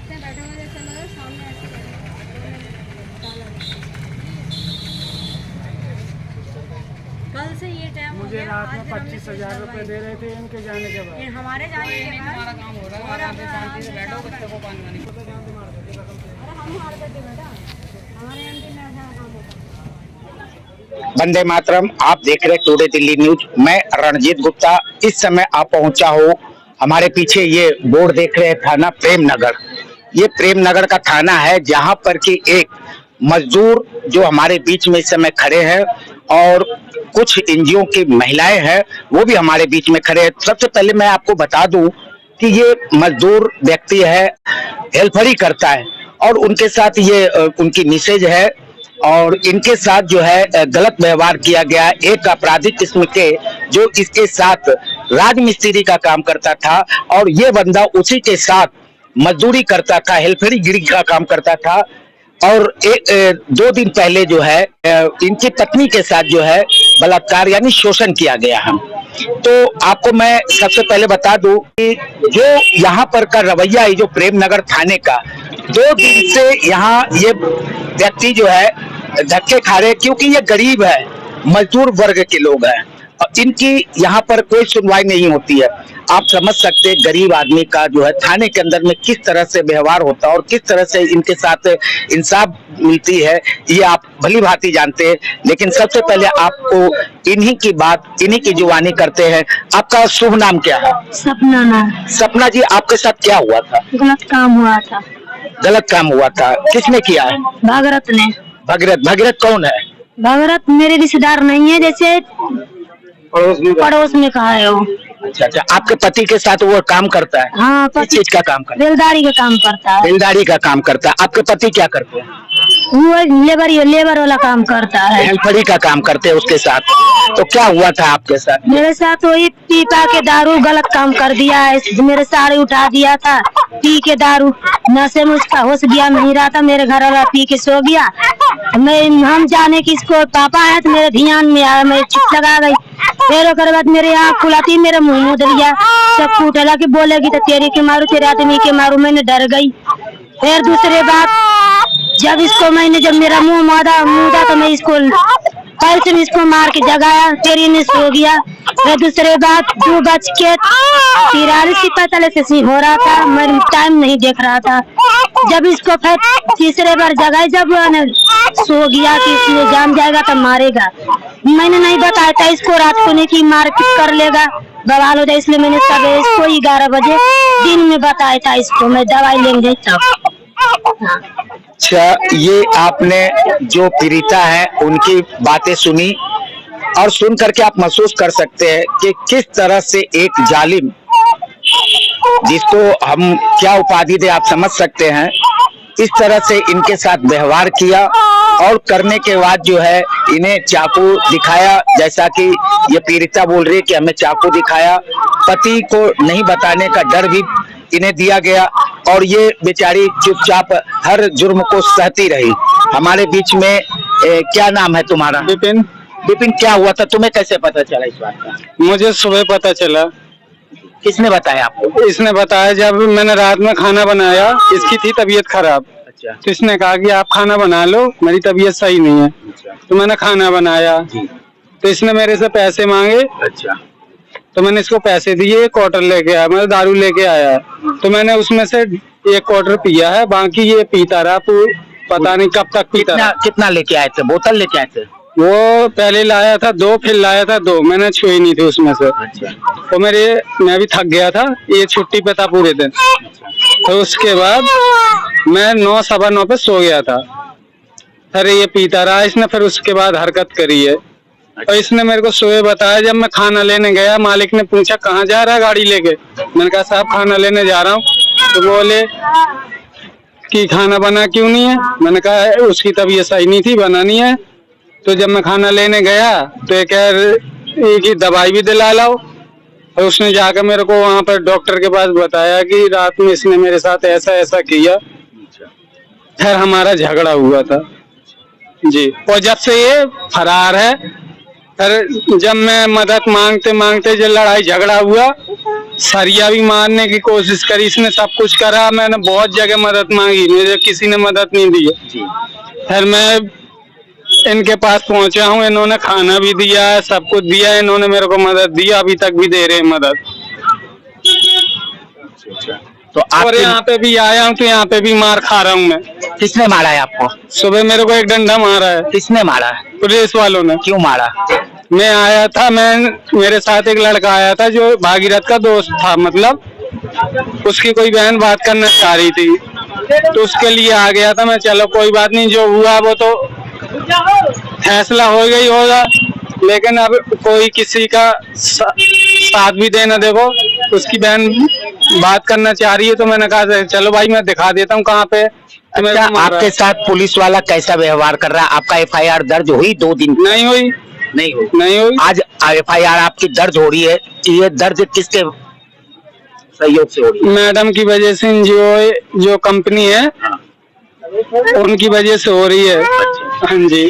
से बैठे हुए जैसे लगे सामने ऐसे कल से ये टाइम मुझे रात में 25,000 रुपए दे रहे थे इनके जाने के बाद। हमारे जाने के बाद हमारा काम हो रहा है, आराम से शांति से बैठो, बच्चों को पानी वानी। अरे हम मार देते बेटा, हमारे एमपी में ऐसा काम होता है। वंदे मातरम, आप देख रहे टुडे दिल्ली न्यूज। मैं रणजीत गुप्ता इस समय आप पहुंचा हूँ। हमारे पीछे ये बोर्ड देख रहे हैं, थाना प्रेम नगर। ये प्रेम नगर का थाना है जहां पर कि एक मजदूर जो हमारे बीच में इस समय खड़े हैं और कुछ एनजीओ की महिलाएं हैं वो भी हमारे बीच में खड़े हैं। सबसे पहले मैं आपको बता दूं कि ये मजदूर व्यक्ति है, हेल्परी करता है और उनके साथ ये उनकी मिसेज है और इनके साथ जो है गलत व्यवहार किया गया। एक आपराधिक किस्म के जो इसके साथ राजमिस्त्री का काम करता था और ये बंदा उसी के साथ मजदूरी करता था, हेल्परी गिरी का काम करता था। और 2 दिन पहले जो है इनकी पत्नी के साथ जो है बलात्कार यानी शोषण किया गया है। तो आपको मैं सबसे पहले बता दूं कि जो यहाँ पर का रवैया है जो प्रेम नगर थाने का, 2 दिन से यहाँ ये व्यक्ति जो है धक्के खा रहे क्योंकि ये गरीब है, मजदूर वर्ग के लोग हैं और इनकी यहाँ पर कोई सुनवाई नहीं होती है। आप समझ सकते हैं गरीब आदमी का जो है थाने के अंदर में किस तरह से व्यवहार होता है और किस तरह से इनके साथ इंसाफ मिलती है, ये आप भली भांति जानते हैं। लेकिन सबसे पहले आपको इन्हीं की बात, इन्हीं की जुबानी करते हैं। आपका शुभ नाम क्या है? सपना नाम। सपना जी, आपके साथ क्या हुआ था? गलत काम हुआ था। गलत काम हुआ था, किसने किया है? भागरत ने। भगीरथ कौन है? भागरत मेरे रिश्तेदार नहीं है, जैसे पड़ोस में कहा है वो। अच्छा, आपके पति के साथ वो काम करता है? हाँ, किस चीज का काम करता है? बेलदारी का काम करता है। बेलदारी का काम करता है। आपके पति क्या करते हैं? वो लेबर वाला काम करता है। हेल्परी का काम करते हैं उसके साथ। तो क्या हुआ था आपके साथ? मेरे साथ वही पीपा के दारू गलत काम कर दिया है। मेरे साड़ी उठा दिया था, पी के दारू नशे में उसका होश गया, नहीं रहा था। मेरे घर वाला पी के सो गया। हम जाने कि इसको पापा है तो मेरे ध्यान में आया, मैं चुप लगा गई। फिर ओकर बाद मेरे आँख खुलाती, मेरे मुँह मुँह दिया, सब फूटला की बोलेगी तो तेरे के मारू, तेरे आदमी के मारू। मैंने डर गई। फिर दूसरे बात जब मेरा मुँह मुदा तो मैं इसको पैर से इसको मार के जगाया, तेरी ने सो गया। फिर दूसरे बात 2:43 से हो रहा था, मैं टाइम नहीं देख रहा था। जब इसको फिर तीसरे बार जगाए, जब सो गया कि इसमें जान जाएगा तो मारेगा। मैंने नहीं बताया था इसको रात को नहीं कि मारपीट कर लेगा, बवाल हो जाए, इसलिए मैंने सवेरे इसको 11 बजे दिन में बताया था इसको मैं दवाई लेंगे तब। हाँ। अच्छा, ये आपने जो पीड़िता है उनकी बातें सुनी और सुन करके आप महसूस कर सकते हैं कि किस तरह से एक जालिम, जिसको हम क्या उपाधि दे आप समझ सकते हैं, इस तरह से इनके साथ व्यवहार किया और करने के बाद जो है इन्हें चाकू दिखाया। जैसा कि ये पीड़िता बोल रही है कि हमें चाकू दिखाया, पति को नहीं बताने का डर भी इन्हें दिया गया और ये बेचारी चुपचाप हर जुर्म को सहती रही। हमारे बीच में क्या नाम है तुम्हारा? विपिन। विपिन, क्या हुआ था? तुम्हें कैसे पता चला इस बात का? मुझे सुबह पता चला। किसने बताया आपको? इसने बताया, जब मैंने रात में खाना बनाया, इसकी थी तबीयत खराब। अच्छा। तो इसने कहा कि आप खाना बना लो, मेरी तबीयत सही नहीं है। अच्छा। तो मैंने खाना बनाया। तो इसने मेरे से पैसे मांगे। अच्छा। तो मैंने इसको पैसे दिए, 1 क्वार्टर लेके आया, मैं दारू लेके आया। तो मैंने उसमें से 1 क्वार्टर पिया है, बाकी ये पीता रहा, पता नहीं कब तक पीता रहा। कितना लेके आए थे? बोतल लेके आए थे? वो पहले लाया था 2, फिर लाया था 2, मैंने छुई नहीं थी उसमें से। अच्छा। तो मैं भी थक गया था, ये छुट्टी पे था पूरे दिन। तो उसके बाद मैं 9, 9:15 पे सो गया था। फिर ये पीता रहा इसने, फिर उसके बाद हरकत करी है। तो इसने मेरे को सुबह बताया, जब मैं खाना लेने गया, मालिक ने पूछा कहाँ जा रहा है गाड़ी लेके। मैंने कहा साहब खाना लेने जा रहा हूँ। तो बोले कि खाना बना क्यों नहीं है? मैंने कहा उसकी तबीयत सही नहीं थी, बनानी है। तो जब मैं खाना लेने गया तो एक दवाई भी दिला लाओ। और उसने जाकर मेरे को वहाँ पर डॉक्टर के पास बताया कि रात में इसने मेरे साथ ऐसा ऐसा किया। फिर हमारा झगड़ा हुआ था जी, और जब से ये फरार है। फिर जब मैं मदद मांगते मांगते जब लड़ाई झगड़ा हुआ सरिया भी मारने की कोशिश करी, इसने सब कुछ करा। मैंने बहुत जगह मदद मांगी, मुझे किसी ने मदद नहीं दी है। फिर मैं इनके पास पहुंचा हूँ, इन्होंने खाना भी दिया है, सब कुछ दिया है, इन्होंने मेरे को मदद दी, अभी तक भी दे रहे हैं मदद। तो आप और यहाँ पे भी आया हूँ तो यहाँ पे भी मार खा रहा हूँ मैं। किसने मारा है आपको? सुबह मेरे को एक डंडा मारा है। किसने मारा है? पुलिस वालों ने। क्यों मारा? मैं आया था, मेरे साथ एक लड़का आया था जो भागीरथ का दोस्त था, मतलब उसकी कोई बहन बात करना चाह रही थी, तो उसके लिए आ गया था मैं। चलो कोई बात नहीं, जो हुआ वो तो फैसला हो गई होगा, लेकिन अब कोई किसी का साथ भी देना। देखो उसकी बहन बात करना चाह रही है, तो मैंने कहा चलो भाई मैं दिखा देता हूँ कहाँ पे। अच्छा, आपके साथ पुलिस वाला कैसा व्यवहार कर रहा है? आपका FIR दर्ज हुई 2 दिन? नहीं हुई। नहीं हुई। आज FIR आपकी दर्ज हो रही है, ये दर्ज किसके सहयोग से हो रही है? मैडम की वजह से, जो कंपनी है उनकी वजह से हो रही है। हाँ जी।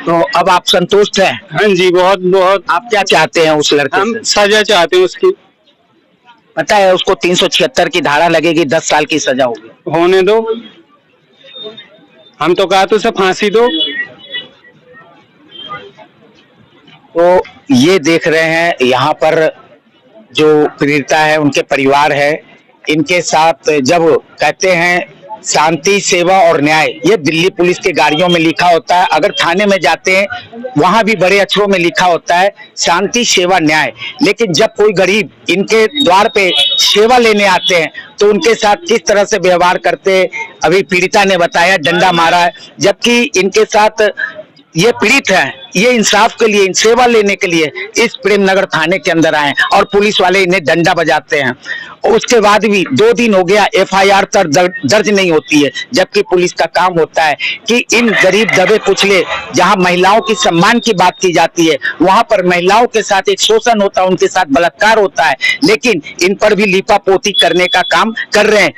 तो अब आप संतुष्ट हैं? हाँ जी, बहुत बहुत। आप क्या चाहते हैं उस लड़के हम से? सजा चाहते हैं उसकी। पता है उसको 376 की धारा लगेगी, 10 साल की सजा होगी। होने दो, हम तो कहा तो उसे फांसी दो। तो ये देख रहे हैं यहाँ पर जो पीड़िता है, उनके परिवार है, इनके साथ जब कहते हैं शांति, सेवा और न्याय, ये दिल्ली पुलिस के गाड़ियों में लिखा होता है। अगर थाने में जाते हैं वहां भी बड़े अक्षरों में लिखा होता है शांति, सेवा, न्याय। लेकिन जब कोई गरीब इनके द्वार पे सेवा लेने आते हैं तो उनके साथ किस तरह से व्यवहार करते हैं, अभी पीड़िता ने बताया, डंडा मारा है। जबकि इनके साथ ये पीड़ित है, ये इंसाफ के लिए, सेवा लेने के लिए इस प्रेम नगर थाने के अंदर आए और पुलिस वाले इन्हें डंडा बजाते हैं। उसके बाद भी 2 दिन हो गया, FIR दर्ज नहीं होती है, जबकि पुलिस का काम होता है कि इन गरीब दबे कुचले, जहां महिलाओं की सम्मान की बात की जाती है, वहां पर महिलाओं के साथ एक शोषण होता है, उनके साथ बलात्कार होता है, लेकिन इन पर भी लीपापोती करने का काम कर रहे हैं।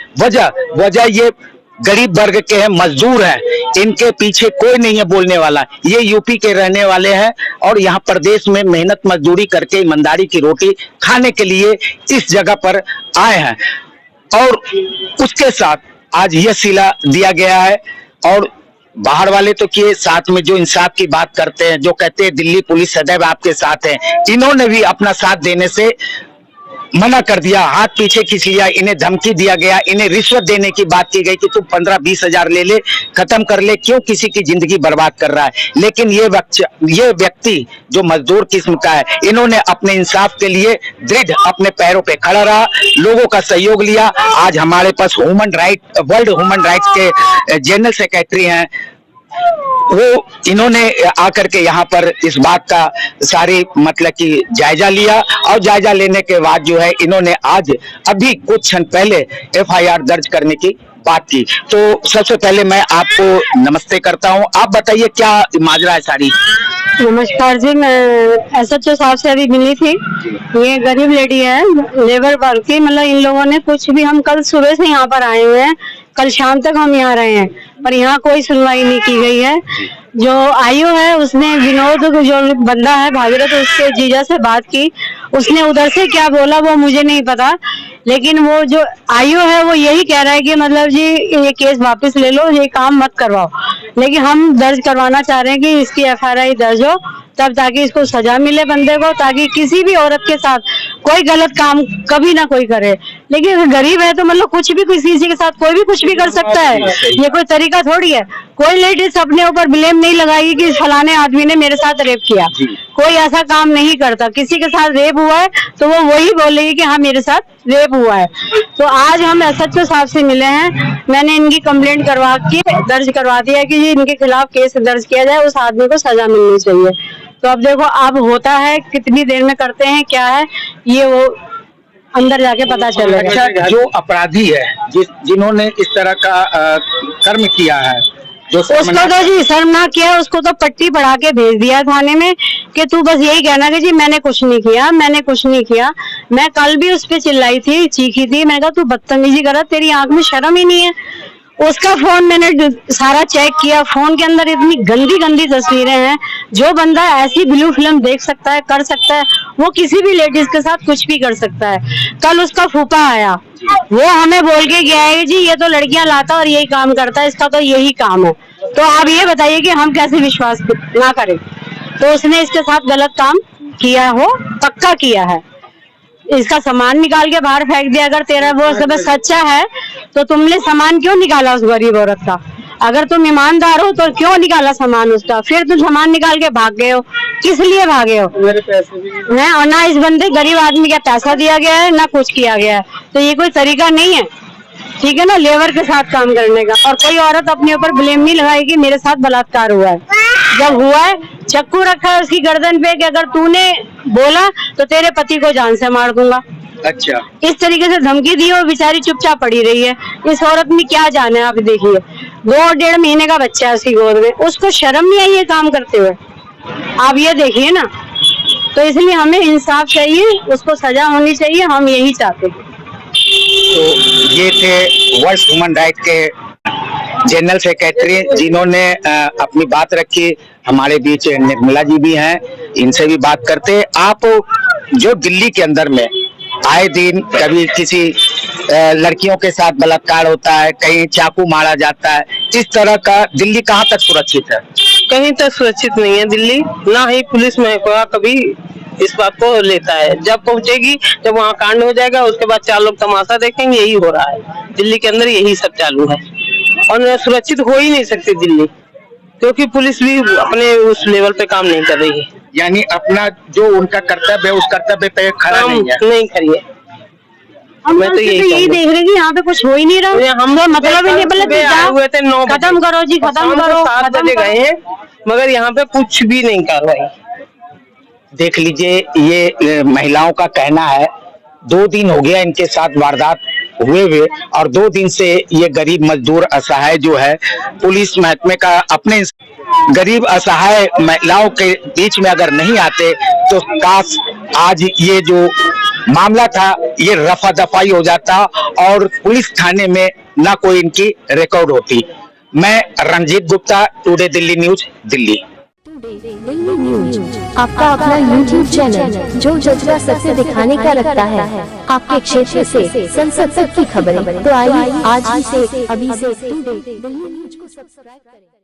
वजह ये गरीब वर्ग के हैं, मजदूर हैं, इनके पीछे कोई नहीं है बोलने वाला। ये यूपी के रहने वाले हैं और यहाँ प्रदेश में मेहनत मजदूरी करके ईमानदारी की रोटी खाने के लिए इस जगह पर आए हैं। और उसके साथ आज यह सिला दिया गया है। और बाहर वाले तो किए, साथ में जो इंसाफ की बात करते हैं, जो कहते हैं दिल्ली पुलिस सदैव आपके साथ है, इन्होंने भी अपना साथ देने से मना कर दिया, हाथ पीछे खींच लिया। इन्हें धमकी दिया गया, इन्हें रिश्वत देने की बात की गई कि तू 15-20 हजार ले ले, खत्म कर ले, क्यों किसी की जिंदगी बर्बाद कर रहा है। लेकिन ये व्यक्ति जो मजदूर किस्म का है, इन्होंने अपने इंसाफ के लिए दृढ़ अपने पैरों पे खड़ा रहा, लोगों का सहयोग लिया। आज हमारे पास वर्ल्ड ह्यूमन राइट्स के जनरल सेक्रेटरी हैं, वो इन्होंने आकर के यहाँ पर इस बात का सारी मतलब कि जायजा लिया और जायजा लेने के बाद जो है इन्होंने आज अभी कुछ क्षण पहले FIR दर्ज करने की बात की। तो सबसे पहले मैं आपको नमस्ते करता हूँ। आप बताइए क्या माजरा है सारी? नमस्कार जी, मैं SHO साहब से अभी मिली थी। ये गरीब लेडी है, लेबर वर्क की, मतलब इन लोगों ने कुछ भी, हम कल सुबह से यहाँ पर आए हुए हैं, कल शाम तक हम यहाँ रहे हैं, पर यहाँ कोई सुनवाई नहीं की गई है। जो आयु है उसने विनोद, जो बंदा है भागीरथ, उसके जीजा से बात की, उसने उधर से क्या बोला वो मुझे नहीं पता, लेकिन वो जो आयु है वो यही कह रहा है कि मतलब जी ये केस वापस ले लो, ये काम मत करवाओ। लेकिन हम दर्ज करवाना चाह रहे हैं कि इसकी FIR दर्ज हो, तब ताकि इसको सजा मिले बंदे को, ताकि किसी भी औरत के साथ कोई गलत काम कभी ना कोई करे। लेकिन गरीब है तो मतलब कुछ भी, किसी के साथ कोई भी कुछ भी कर सकता है, ये कोई तरीका थोड़ी है। कोई लेडीज अपने ऊपर ब्लेम नहीं लगाएगी कि फलाने आदमी ने मेरे साथ रेप किया, कोई ऐसा काम नहीं करता। किसी के साथ रेप हुआ है तो वो वही बोलेगी कि हाँ मेरे साथ रेप हुआ है। तो आज हम SHO साहब से मिले हैं, मैंने इनकी कंप्लेंट करवा के दर्ज करवा दिया कि जी इनके खिलाफ केस दर्ज किया जाए, उस आदमी को सजा मिलनी चाहिए। तो अब देखो अब होता है, कितनी देर में करते हैं, क्या है ये वो अंदर जाके पता चलेगा। अच्छा, जो अपराधी है, जिन्होंने इस तरह का कर्म किया है, जो उसको तो जी शर्मनाक किया, उसको तो पट्टी पढ़ा के भेज दिया थाने में कि तू बस यही कहना कि जी मैंने कुछ नहीं किया, मैंने कुछ नहीं किया। मैं कल भी उस पे चिल्लाई थी, चीखी थी, मैंने कहा तू बदतमीजी करा, तेरी आंख में शर्म ही नहीं है। उसका फोन मैंने सारा चेक किया, फोन के अंदर इतनी गंदी गंदी तस्वीरें हैं। जो बंदा ऐसी ब्लू फिल्म देख सकता है, कर सकता है, वो किसी भी लेडीज के साथ कुछ भी कर सकता है। कल उसका फूफा आया, वो हमें बोल के गया है जी ये तो लड़कियां लाता और यही काम करता है, इसका तो यही काम है। तो आप ये बताइए कि हम कैसे विश्वास ना करें। तो उसने इसके साथ गलत काम किया हो, पक्का किया है। इसका सामान निकाल के बाहर फेंक दिया। अगर तेरा वो सब सच्चा है तो तुमने सामान क्यों निकाला उस गरीब औरत का? अगर तुम ईमानदार हो तो क्यों निकाला सामान उसका? फिर तुम सामान निकाल के भाग गए हो, किस लिए भागे हो? मेरे पैसे भी है, और ना इस बंदे गरीब आदमी का पैसा दिया गया है, ना कुछ किया गया है। तो ये कोई तरीका नहीं है, ठीक है ना, लेबर के साथ काम करने का। और कोई औरत अपने ऊपर ब्लेम नहीं लगाएगी मेरे साथ बलात्कार हुआ है। जब हुआ है, चाकू रखा है उसकी गर्दन पे कि अगर तूने बोला तो तेरे पति को जान से मार दूंगा। अच्छा, इस तरीके से धमकी दी, वो बेचारी चुपचाप पड़ी रही है। इस औरत में क्या जाने, आप देखिए 2-1.5 महीने का बच्चा है उसकी गोद में, उसको शर्म नहीं आई ये काम करते हुए? आप ये देखिए ना। तो इसलिए हमें इंसाफ चाहिए, उसको सजा होनी चाहिए, हम यही चाहते हैं। तो ये थे वर्ल्ड ह्यूमन राइट के जनरल सेक्रेटरी जिन्होंने अपनी बात रखी। हमारे बीच निर्मला जी भी हैं, इनसे भी बात करते हैं। आप जो दिल्ली के अंदर में आए दिन कभी किसी लड़कियों के साथ बलात्कार होता है, कहीं चाकू मारा जाता है, इस तरह का दिल्ली कहाँ तक सुरक्षित है? कहीं तक सुरक्षित नहीं है दिल्ली, ना ही पुलिस महकमा कभी इस बात को लेता है। जब पहुंचेगी, जब वहाँ कांड हो जाएगा, उसके बाद 4 लोग तमाशा देखेंगे। यही हो रहा है दिल्ली के अंदर, यही सब चालू है। और सुरक्षित हो ही नहीं सकती दिल्ली, क्योंकि पुलिस भी अपने उस लेवल पे काम नहीं कर रही है। यानी अपना जो उनका कर्तव्य है उस कर्तव्य पे खड़ा नहीं खड़ी है। मैं तो यही देख रही थी, यहाँ पे कुछ हो ही नहीं रहा। हम लोग मतलब ही नहीं, बोले हुए थे 9 बजे, खत्म करो जी, खत्म करो। 7 बजे गए हैं, मगर यहाँ पे कुछ भी नहीं कार्रवाई। देख लीजिए, ये महिलाओं का कहना है 2 दिन हो गया इनके साथ वारदात हुए और 2 दिन से ये गरीब मजदूर असहाय जो है, पुलिस महकमे का अपने गरीब असहाय महिलाओं के बीच में अगर नहीं आते तो काश आज ये जो मामला था ये रफा दफाई हो जाता और पुलिस थाने में ना कोई इनकी रिकॉर्ड होती। मैं Ranjit Gupta, today Delhi news, Delhi. Delhi news आपका अपना YouTube चैनल जो जज्बा सत्य दिखाने का रखता है। आपके क्षेत्र से संसद तक की खबरें। तो आइए आज ही से, अभी से दिल्ली न्यूज को सब्सक्राइब करें।